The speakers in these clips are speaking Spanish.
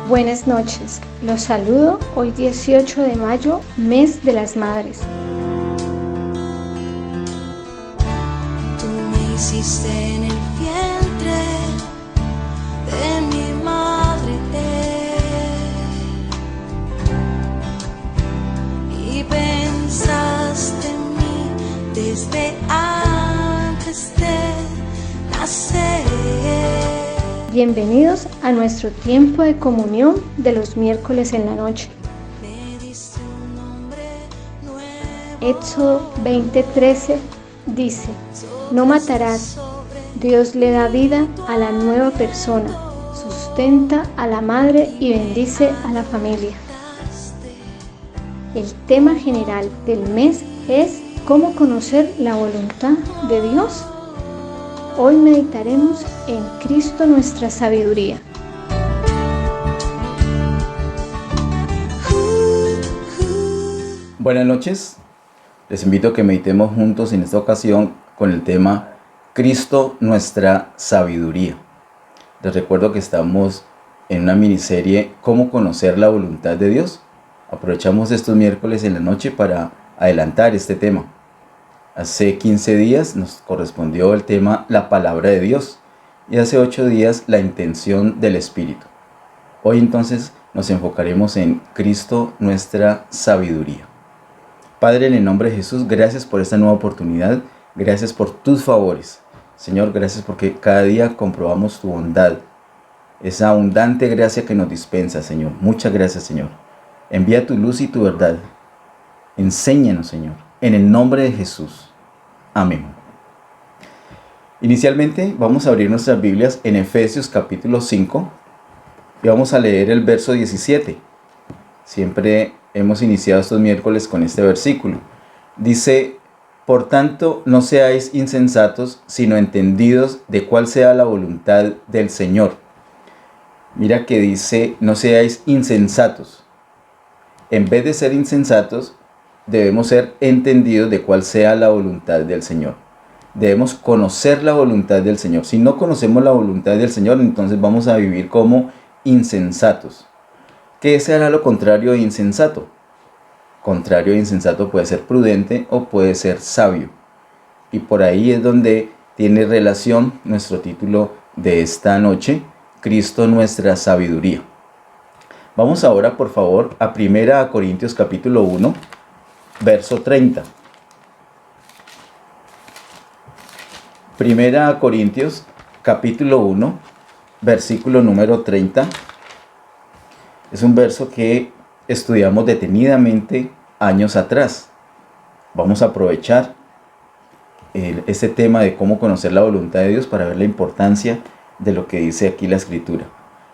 Buenas noches, los saludo hoy 18 de mayo, mes de las madres. Tú me hiciste en el vientre de mi madre y pensaste en mí desde antes de nacer. Bienvenidos a nuestro tiempo de comunión de los miércoles en la noche. Éxodo 20:13 dice: no matarás. Dios le da vida a la nueva persona, sustenta a la madre y bendice a la familia. El tema general del mes es cómo conocer la voluntad de Dios. Hoy meditaremos en Cristo nuestra sabiduría. Buenas noches, les invito a que meditemos juntos en esta ocasión con el tema Cristo nuestra sabiduría. Les recuerdo que estamos en una miniserie ¿Cómo conocer la voluntad de Dios? Aprovechamos estos miércoles en la noche para adelantar este tema. Hace 15 días nos correspondió el tema la palabra de Dios y hace 8 días la intención del Espíritu. Hoy entonces nos enfocaremos en Cristo nuestra sabiduría. Padre, en el nombre de Jesús, gracias por esta nueva oportunidad, gracias por tus favores. Señor, gracias porque cada día comprobamos tu bondad, esa abundante gracia que nos dispensa, Señor. Muchas gracias, Señor. Envía tu luz y tu verdad. Enséñanos, Señor, en el nombre de Jesús. Amén. Inicialmente vamos a abrir nuestras Biblias en Efesios capítulo 5 y vamos a leer el verso 17. Siempre hemos iniciado estos miércoles con este versículo. Dice: por tanto, no seáis insensatos, sino entendidos de cuál sea la voluntad del Señor. Mira que dice, no seáis insensatos. En vez de ser insensatos, debemos ser entendidos de cuál sea la voluntad del Señor. Debemos conocer la voluntad del Señor. Si no conocemos la voluntad del Señor, entonces vamos a vivir como insensatos. ¿Qué será lo contrario de insensato? Contrario de insensato puede ser prudente o puede ser sabio. Y por ahí es donde tiene relación nuestro título de esta noche, Cristo nuestra sabiduría. Vamos ahora, por favor, a 1 Corintios capítulo 1, verso 30. 1 Corintios capítulo 1, versículo número 30. Es un verso que estudiamos detenidamente años atrás. Vamos a aprovechar este tema de cómo conocer la voluntad de Dios para ver la importancia de lo que dice aquí la Escritura.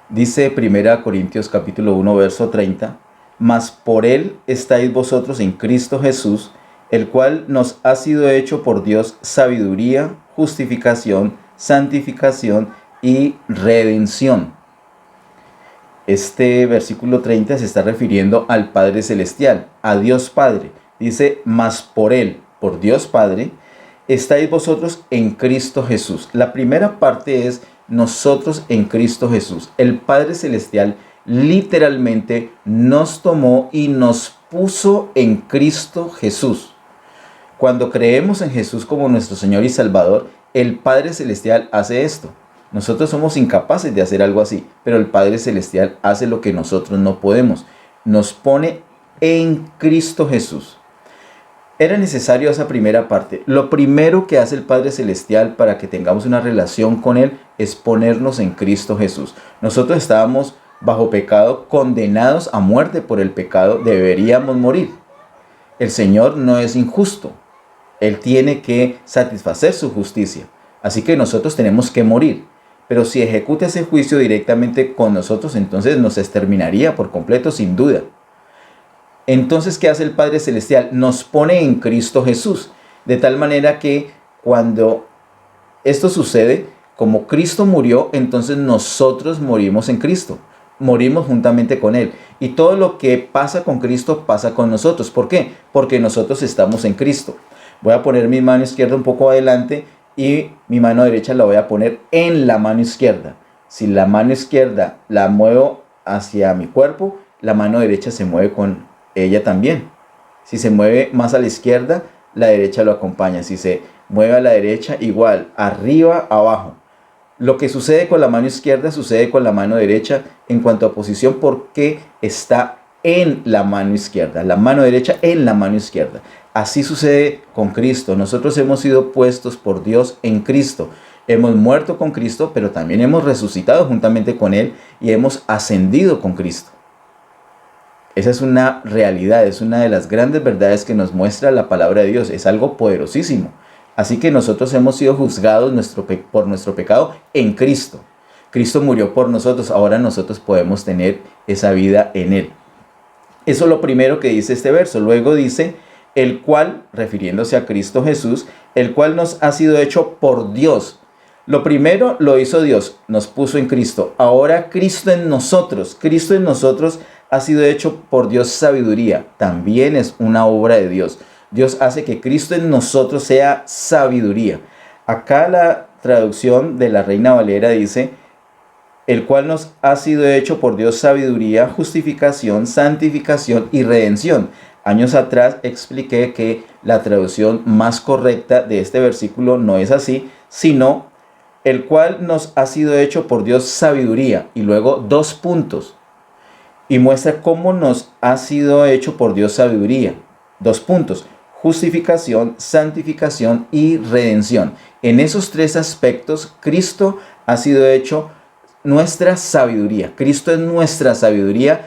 Dice 1 Corintios capítulo 1, verso 30. Mas por él estáis vosotros en Cristo Jesús, el cual nos ha sido hecho por Dios sabiduría, justificación, santificación y redención. Este versículo 30 se está refiriendo al Padre Celestial, a Dios Padre. Dice, mas por él, por Dios Padre, estáis vosotros en Cristo Jesús. La primera parte es nosotros en Cristo Jesús. El Padre Celestial literalmente nos tomó y nos puso en Cristo Jesús. Cuando creemos en Jesús como nuestro Señor y Salvador, el Padre Celestial hace esto. Nosotros somos incapaces de hacer algo así, pero el Padre Celestial hace lo que nosotros no podemos. Nos pone en Cristo Jesús. Era necesario esa primera parte. Lo primero que hace el Padre Celestial para que tengamos una relación con Él es ponernos en Cristo Jesús. Nosotros estábamos bajo pecado, condenados a muerte por el pecado, deberíamos morir. El Señor no es injusto. Él tiene que satisfacer su justicia. Así que nosotros tenemos que morir. Pero si ejecuta ese juicio directamente con nosotros, entonces nos exterminaría por completo, sin duda. Entonces, ¿qué hace el Padre Celestial? Nos pone en Cristo Jesús. De tal manera que cuando esto sucede, como Cristo murió, entonces nosotros morimos en Cristo. Morimos juntamente con Él. Y todo lo que pasa con Cristo pasa con nosotros. ¿Por qué? Porque nosotros estamos en Cristo. Voy a poner mi mano izquierda un poco adelante y mi mano derecha la voy a poner en la mano izquierda. Si la mano izquierda la muevo hacia mi cuerpo, la mano derecha se mueve con ella también. Si se mueve más a la izquierda, la derecha lo acompaña. Si se mueve a la derecha, igual, arriba, abajo. Lo que sucede con la mano izquierda sucede con la mano derecha en cuanto a posición, porque está en la mano izquierda, la mano derecha en la mano izquierda. Así sucede con Cristo. Nosotros hemos sido puestos por Dios en Cristo. Hemos muerto con Cristo, pero también hemos resucitado juntamente con Él y hemos ascendido con Cristo. Esa es una realidad, es una de las grandes verdades que nos muestra la palabra de Dios. Es algo poderosísimo. Así que nosotros hemos sido juzgados por nuestro pecado en Cristo. Cristo murió por nosotros, ahora nosotros podemos tener esa vida en Él. Eso es lo primero que dice este verso. Luego dice, el cual, refiriéndose a Cristo Jesús, el cual nos ha sido hecho por Dios. Lo primero lo hizo Dios, nos puso en Cristo. Ahora Cristo en nosotros ha sido hecho por Dios sabiduría. También es una obra de Dios. Dios hace que Cristo en nosotros sea sabiduría. Acá la traducción de la Reina Valera dice, el cual nos ha sido hecho por Dios sabiduría, justificación, santificación y redención. Años atrás expliqué que la traducción más correcta de este versículo no es así, sino el cual nos ha sido hecho por Dios sabiduría. Y luego 2 puntos. Y muestra cómo nos ha sido hecho por Dios sabiduría. 2 puntos. Justificación, santificación y redención. En esos 3 aspectos, Cristo ha sido hecho nuestra sabiduría. Cristo es nuestra sabiduría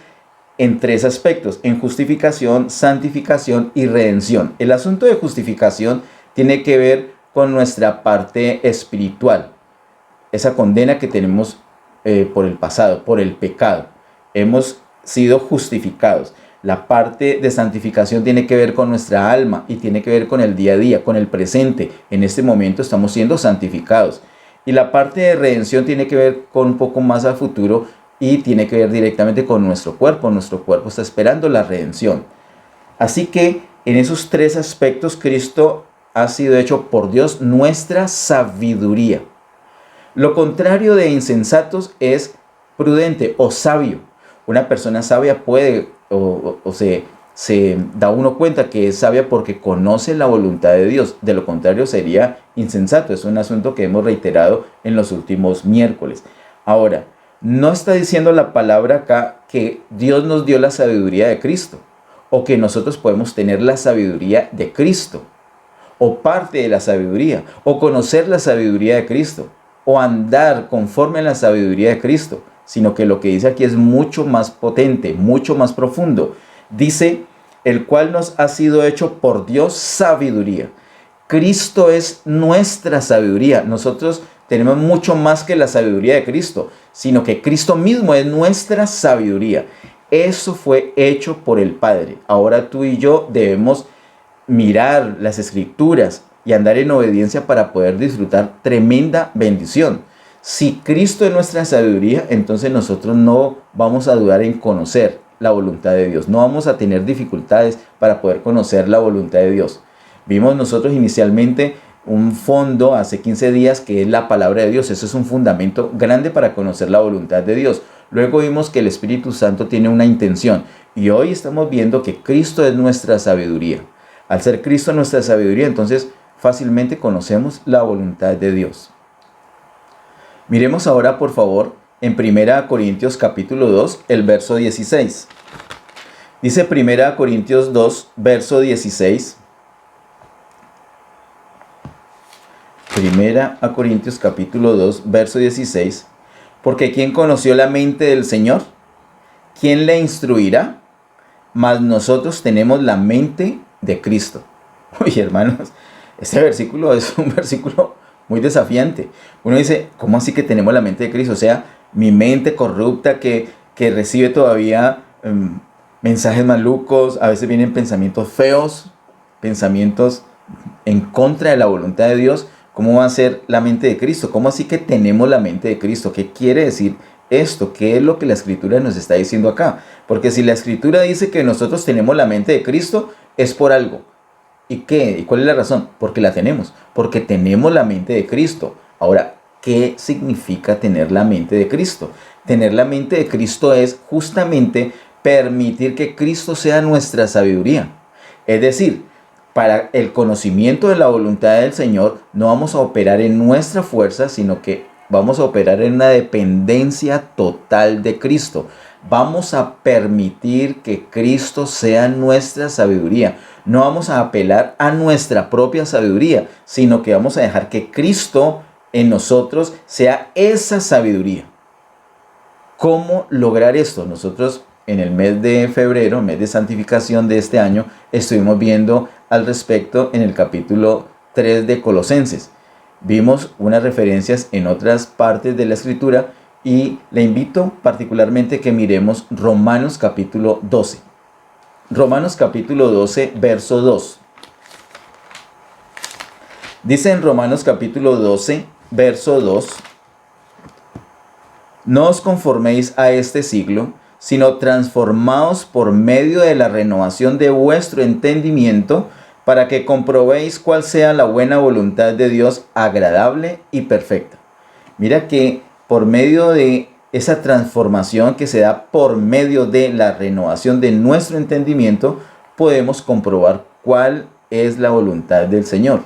en 3 aspectos: en justificación, santificación y redención. El asunto de justificación tiene que ver con nuestra parte espiritual, esa condena que tenemos por el pasado, por el pecado. Hemos sido justificados. La parte de santificación tiene que ver con nuestra alma y tiene que ver con el día a día, con el presente. En este momento estamos siendo santificados. Y la parte de redención tiene que ver con un poco más al futuro y tiene que ver directamente con nuestro cuerpo. Nuestro cuerpo está esperando la redención. Así que en esos 3 aspectos, Cristo ha sido hecho por Dios nuestra sabiduría. Lo contrario de insensatos es prudente o sabio. Una persona sabia puede se da uno cuenta que es sabia porque conoce la voluntad de Dios. De lo contrario sería insensato. Es un asunto que hemos reiterado en los últimos miércoles. Ahora, no está diciendo la palabra acá que Dios nos dio la sabiduría de Cristo, o que nosotros podemos tener la sabiduría de Cristo, o parte de la sabiduría, o conocer la sabiduría de Cristo, o andar conforme a la sabiduría de Cristo, sino que lo que dice aquí es mucho más potente, mucho más profundo. Dice, el cual nos ha sido hecho por Dios sabiduría. Cristo es nuestra sabiduría. Nosotros tenemos mucho más que la sabiduría de Cristo, sino que Cristo mismo es nuestra sabiduría. Eso fue hecho por el Padre. Ahora tú y yo debemos mirar las Escrituras y andar en obediencia para poder disfrutar tremenda bendición. Si Cristo es nuestra sabiduría, entonces nosotros no vamos a dudar en conocer la voluntad de Dios. No vamos a tener dificultades para poder conocer la voluntad de Dios. Vimos nosotros inicialmente un fondo hace 15 días que es la palabra de Dios. Eso es un fundamento grande para conocer la voluntad de Dios. Luego vimos que el Espíritu Santo tiene una intención. Y hoy estamos viendo que Cristo es nuestra sabiduría. Al ser Cristo nuestra sabiduría, entonces fácilmente conocemos la voluntad de Dios. Miremos ahora, por favor, en 1 Corintios capítulo 2, el verso 16. Dice 1 Corintios 2, verso 16. 1 Corintios capítulo 2, verso 16. Porque ¿quién conoció la mente del Señor? ¿Quién le instruirá? Mas nosotros tenemos la mente de Cristo. Oye, hermanos, este versículo es un versículo muy desafiante. Uno dice, ¿cómo así que tenemos la mente de Cristo? O sea, mi mente corrupta que recibe todavía mensajes malucos, a veces vienen pensamientos feos, pensamientos en contra de la voluntad de Dios. ¿Cómo va a ser la mente de Cristo? ¿Cómo así que tenemos la mente de Cristo? ¿Qué quiere decir esto? ¿Qué es lo que la Escritura nos está diciendo acá? Porque si la Escritura dice que nosotros tenemos la mente de Cristo, es por algo. ¿Y qué? ¿Y cuál es la razón? Porque la tenemos. Porque tenemos la mente de Cristo. Ahora, ¿qué significa tener la mente de Cristo? Tener la mente de Cristo es justamente permitir que Cristo sea nuestra sabiduría. Es decir, para el conocimiento de la voluntad del Señor no vamos a operar en nuestra fuerza, sino que vamos a operar en una dependencia total de Cristo. Vamos a permitir que Cristo sea nuestra sabiduría. No vamos a apelar a nuestra propia sabiduría, sino que vamos a dejar que Cristo en nosotros sea esa sabiduría. ¿Cómo lograr esto? Nosotros en el mes de febrero, mes de santificación de este año, estuvimos viendo al respecto en el capítulo 3 de Colosenses. Vimos unas referencias en otras partes de la Escritura y le invito particularmente que miremos Romanos capítulo 12. Romanos capítulo 12, verso 2. Dice en Romanos capítulo 12, verso 2: No os conforméis a este siglo, sino transformaos por medio de la renovación de vuestro entendimiento, para que comprobéis cuál sea la buena voluntad de Dios, agradable y perfecta. Mira que por medio de esa transformación que se da por medio de la renovación de nuestro entendimiento, podemos comprobar cuál es la voluntad del Señor.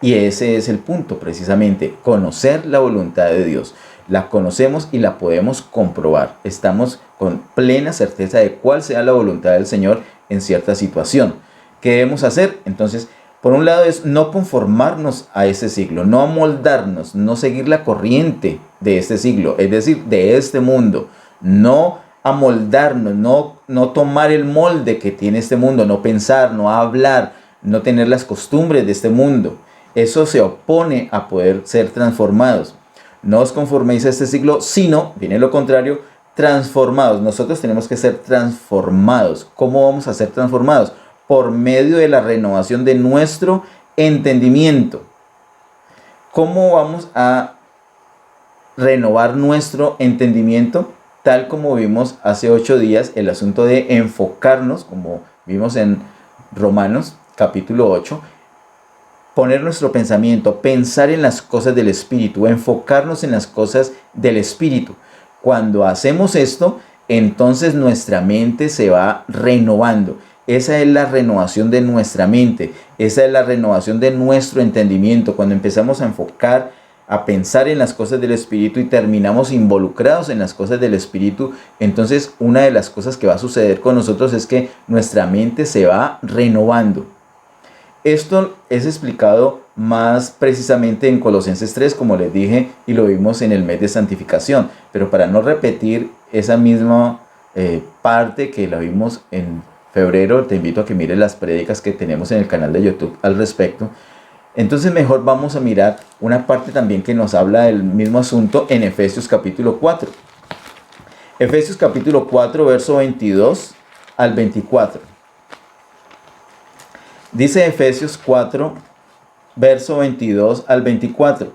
Y ese es el punto, precisamente, conocer la voluntad de Dios. La conocemos y la podemos comprobar. Estamos con plena certeza de cuál sea la voluntad del Señor en cierta situación. ¿Qué debemos hacer? Entonces, por un lado es no conformarnos a ese siglo, no amoldarnos, no seguir la corriente de este siglo, es decir, de este mundo. No amoldarnos, no tomar el molde que tiene este mundo, no pensar, no hablar, no tener las costumbres de este mundo. Eso se opone a poder ser transformados. No os conforméis a este siglo, sino, viene lo contrario, transformados. Nosotros tenemos que ser transformados. ¿Cómo vamos a ser transformados? Por medio de la renovación de nuestro entendimiento. ¿Cómo vamos a renovar nuestro entendimiento? Tal como vimos hace 8 días, el asunto de enfocarnos, como vimos en Romanos capítulo 8, poner nuestro pensamiento, pensar en las cosas del Espíritu, enfocarnos en las cosas del Espíritu. Cuando hacemos esto, entonces nuestra mente se va renovando. Esa es la renovación de nuestra mente, esa es la renovación de nuestro entendimiento. Cuando empezamos a enfocar, a pensar en las cosas del Espíritu y terminamos involucrados en las cosas del Espíritu, entonces una de las cosas que va a suceder con nosotros es que nuestra mente se va renovando. Esto es explicado más precisamente en Colosenses 3, como les dije, y lo vimos en el mes de santificación. Pero para no repetir esa misma parte que la vimos en febrero, te invito a que mires las prédicas que tenemos en el canal de YouTube al respecto. Entonces mejor vamos a mirar una parte también que nos habla del mismo asunto en Efesios capítulo 4. Efesios capítulo 4, verso 22 al 24. Dice Efesios 4, verso 22 al 24.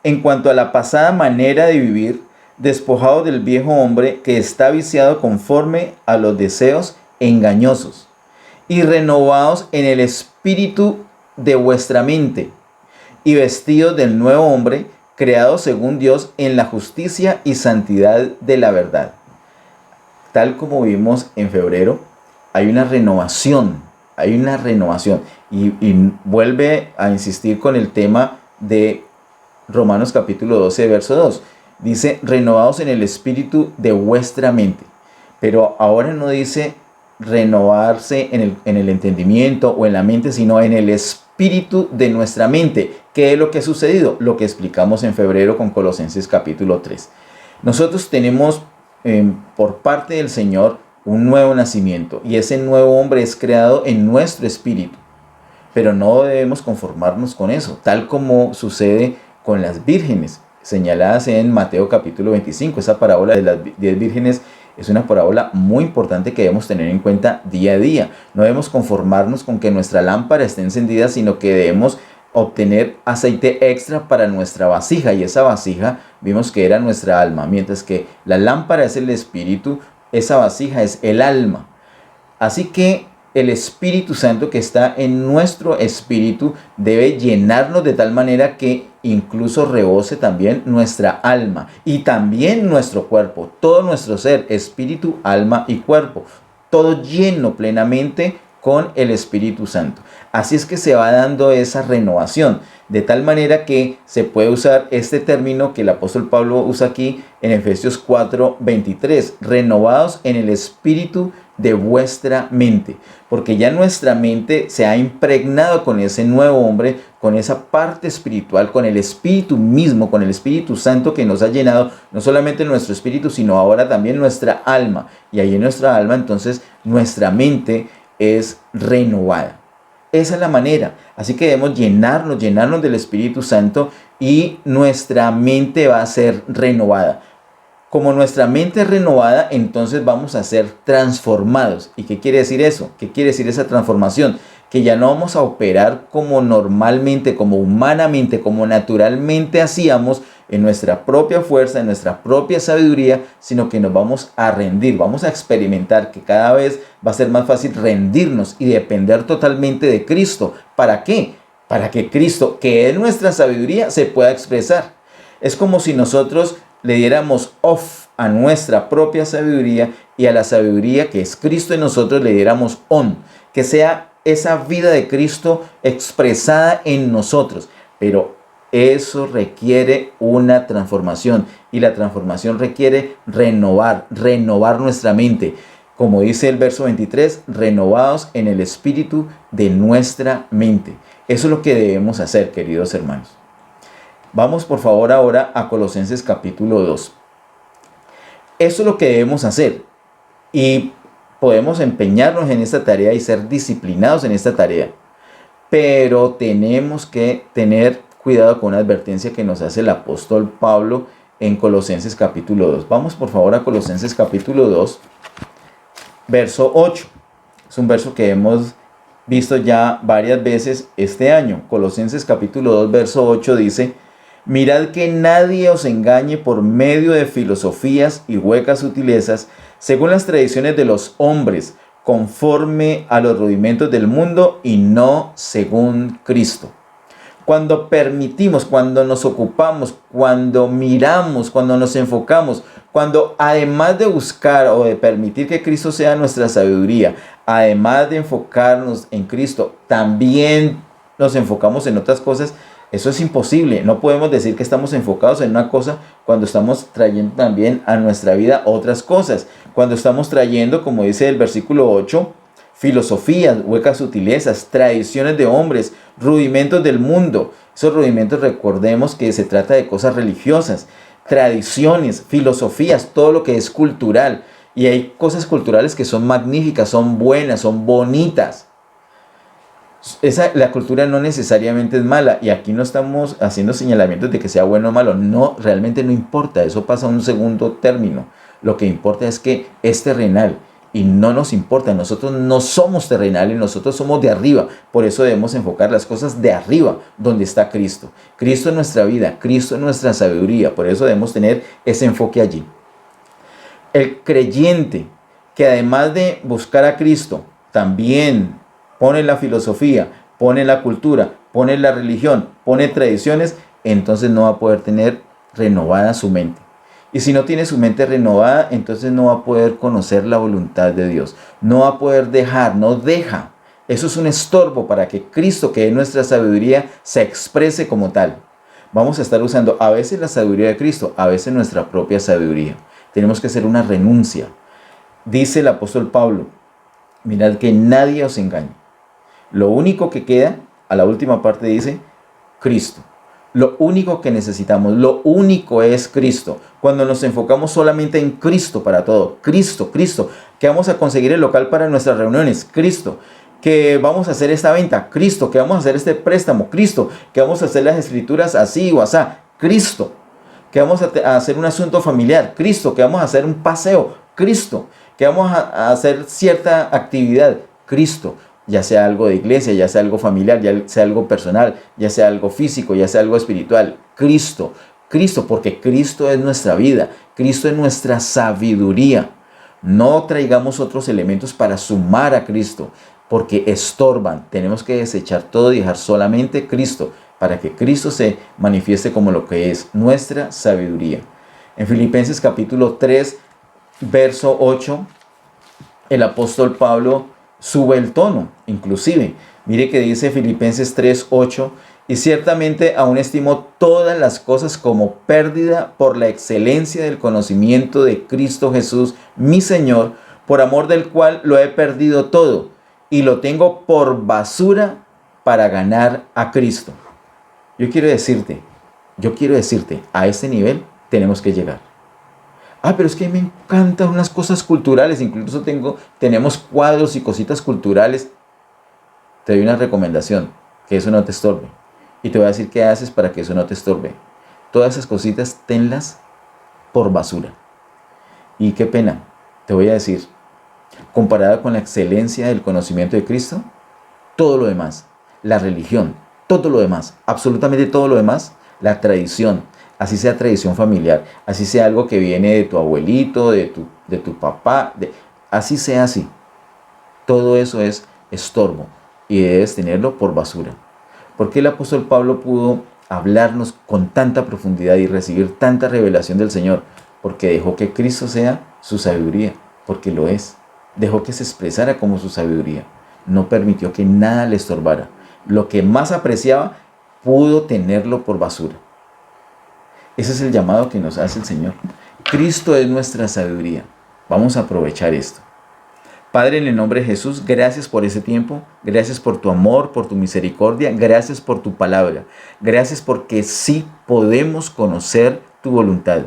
En cuanto a la pasada manera de vivir, despojados del viejo hombre que está viciado conforme a los deseos engañosos, y renovados en el espíritu de vuestra mente, y vestidos del nuevo hombre, creado según Dios en la justicia y santidad de la verdad. Tal como vimos en febrero, hay una renovación. Y vuelve a insistir con el tema de Romanos capítulo 12, verso 2. Dice, renovados en el espíritu de vuestra mente. Pero ahora no dice renovarse en el entendimiento o en la mente, sino en el espíritu de nuestra mente. ¿Qué es lo que ha sucedido? Lo que explicamos en febrero con Colosenses capítulo 3. Nosotros tenemos por parte del Señor un nuevo nacimiento, y ese nuevo hombre es creado en nuestro espíritu. Pero no debemos conformarnos con eso, tal como sucede con las vírgenes señaladas en Mateo capítulo 25. Esa parábola de las 10 vírgenes es una parábola muy importante que debemos tener en cuenta día a día. No debemos conformarnos con que nuestra lámpara esté encendida, sino que debemos obtener aceite extra para nuestra vasija, y esa vasija vimos que era nuestra alma, mientras que la lámpara es el espíritu, esa vasija es el alma. Así que el Espíritu Santo que está en nuestro espíritu debe llenarnos de tal manera que incluso rebose también nuestra alma y también nuestro cuerpo, todo nuestro ser, espíritu, alma y cuerpo, todo lleno plenamente con el Espíritu Santo. Así es que se va dando esa renovación, de tal manera que se puede usar este término que el apóstol Pablo usa aquí en Efesios 4:23, renovados en el espíritu de vuestra mente, porque ya nuestra mente se ha impregnado con ese nuevo hombre, con esa parte espiritual, con el Espíritu mismo, con el Espíritu Santo que nos ha llenado, no solamente nuestro espíritu, sino ahora también nuestra alma, y ahí en nuestra alma entonces nuestra mente es renovada. Esa es la manera. Así que debemos llenarnos del Espíritu Santo y nuestra mente va a ser renovada. Como nuestra mente es renovada, entonces vamos a ser transformados. ¿Y qué quiere decir eso? ¿Qué quiere decir esa transformación? Que ya no vamos a operar como normalmente, como humanamente, como naturalmente hacíamos, en nuestra propia fuerza, en nuestra propia sabiduría, sino que nos vamos a rendir, vamos a experimentar que cada vez va a ser más fácil rendirnos y depender totalmente de Cristo. ¿Para qué? Para que Cristo, que es nuestra sabiduría, se pueda expresar. Es como si nosotros le diéramos off a nuestra propia sabiduría y a la sabiduría que es Cristo en nosotros le diéramos on, que sea esa vida de Cristo expresada en nosotros. Pero eso requiere una transformación y la transformación requiere renovar nuestra mente. Como dice el verso 23, renovados en el espíritu de nuestra mente. Eso es lo que debemos hacer, queridos hermanos. Vamos por favor ahora a Colosenses capítulo 2. Eso es lo que debemos hacer y podemos empeñarnos en esta tarea y ser disciplinados en esta tarea. Pero tenemos que tener cuidado con una advertencia que nos hace el apóstol Pablo en Colosenses capítulo 2. Vamos por favor a Colosenses capítulo 2, verso 8. Es un verso que hemos visto ya varias veces este año. Colosenses capítulo 2, verso 8 dice: mirad que nadie os engañe por medio de filosofías y huecas sutilezas, según las tradiciones de los hombres, conforme a los rudimentos del mundo y no según Cristo. Cuando permitimos, cuando nos ocupamos, cuando miramos, cuando nos enfocamos, cuando además de buscar o de permitir que Cristo sea nuestra sabiduría, además de enfocarnos en Cristo, también nos enfocamos en otras cosas, eso es imposible. No podemos decir que estamos enfocados en una cosa cuando estamos trayendo también a nuestra vida otras cosas. Cuando estamos trayendo, como dice el versículo 8, filosofías, huecas sutilezas, tradiciones de hombres, rudimentos del mundo. Esos rudimentos, recordemos que se trata de cosas religiosas, tradiciones, filosofías, todo lo que es cultural. Y hay cosas culturales que son magníficas, son buenas, son bonitas. La cultura no necesariamente es mala, y aquí no estamos haciendo señalamientos de que sea bueno o malo. No, realmente no importa, eso pasa a un segundo término. Lo que importa es que es terrenal. Y no nos importa, nosotros no somos terrenales, nosotros somos de arriba. Por eso debemos enfocar las cosas de arriba, donde está Cristo. Cristo es nuestra vida, Cristo es nuestra sabiduría. Por eso debemos tener ese enfoque allí. El creyente que además de buscar a Cristo, también pone la filosofía, pone la cultura, pone la religión, pone tradiciones, entonces no va a poder tener renovada su mente. Y si no tiene su mente renovada, entonces no va a poder conocer la voluntad de Dios. No va a poder no deja. Eso es un estorbo para que Cristo, que es nuestra sabiduría, se exprese como tal. Vamos a estar usando a veces la sabiduría de Cristo, a veces nuestra propia sabiduría. Tenemos que hacer una renuncia. Dice el apóstol Pablo: mirad que nadie os engañe. Lo único que queda, a la última parte dice, Cristo. Lo único que necesitamos, lo único es Cristo. Cuando nos enfocamos solamente en Cristo para todo, Cristo, que vamos a conseguir el local para nuestras reuniones, Cristo, que vamos a hacer esta venta, Cristo, que vamos a hacer este préstamo, Cristo, que vamos a hacer las escrituras así o asá, Cristo, que vamos a hacer un asunto familiar, Cristo, que vamos a hacer un paseo, Cristo, que vamos a hacer cierta actividad, Cristo. Ya sea algo de iglesia, ya sea algo familiar, ya sea algo personal, ya sea algo físico, ya sea algo espiritual. Cristo, porque Cristo es nuestra vida, Cristo es nuestra sabiduría. No traigamos otros elementos para sumar a Cristo. porque estorban. Tenemos que desechar todo y dejar solamente Cristo, para que Cristo se manifieste como lo que es nuestra sabiduría. En Filipenses capítulo 3, verso 8, el apóstol Pablo sube el tono, inclusive. Mire que dice Filipenses 3, 8, y ciertamente aún estimo todas las cosas como pérdida por la excelencia del conocimiento de Cristo Jesús, mi Señor, por amor del cual lo he perdido todo y lo tengo por basura para ganar a Cristo. Yo quiero decirte, a este nivel tenemos que llegar. Pero es que me encantan unas cosas culturales, incluso tenemos cuadros y cositas culturales. Te doy una recomendación, que eso no te estorbe. Y te voy a decir qué haces para que eso no te estorbe. Todas esas cositas tenlas por basura. Y qué pena, te voy a decir, comparada con la excelencia del conocimiento de Cristo, todo lo demás, la religión, todo lo demás, absolutamente todo lo demás, la tradición, así sea tradición familiar, así sea algo que viene de tu abuelito, de tu papá, así sea así. Todo eso es estorbo y debes tenerlo por basura. ¿Por qué el apóstol Pablo pudo hablarnos con tanta profundidad y recibir tanta revelación del Señor? Porque dejó que Cristo sea su sabiduría, porque lo es. Dejó que se expresara como su sabiduría. No permitió que nada le estorbara. Lo que más apreciaba, pudo tenerlo por basura. Ese es el llamado que nos hace el Señor. Cristo es nuestra sabiduría. Vamos a aprovechar esto. Padre, en el nombre de Jesús, gracias por ese tiempo, gracias por tu amor, por tu misericordia, gracias por tu palabra, gracias porque sí podemos conocer tu voluntad.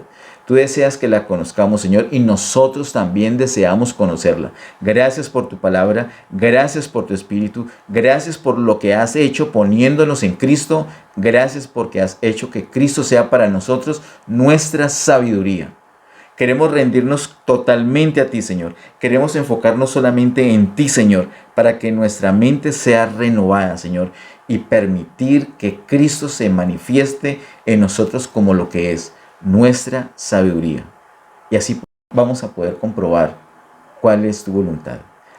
Tú deseas que la conozcamos, Señor, y nosotros también deseamos conocerla. Gracias por tu palabra, gracias por tu Espíritu, gracias por lo que has hecho poniéndonos en Cristo, gracias porque has hecho que Cristo sea para nosotros nuestra sabiduría. Queremos rendirnos totalmente a ti, Señor. Queremos enfocarnos solamente en ti, Señor, para que nuestra mente sea renovada, Señor, y permitir que Cristo se manifieste en nosotros como lo que es nuestra sabiduría. Y así vamos a poder comprobar cuál es tu voluntad.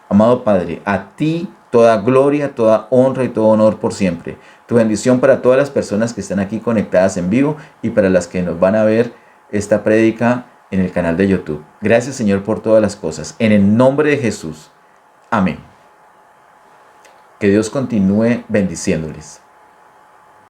Amado Padre, a ti toda gloria, toda honra y todo honor por siempre. Tu bendición para todas las personas que están aquí conectadas en vivo y para las que nos van a ver esta prédica en el canal de YouTube. Gracias, Señor, por todas las cosas. En el nombre de Jesús. Amén. Que Dios continúe bendiciéndoles.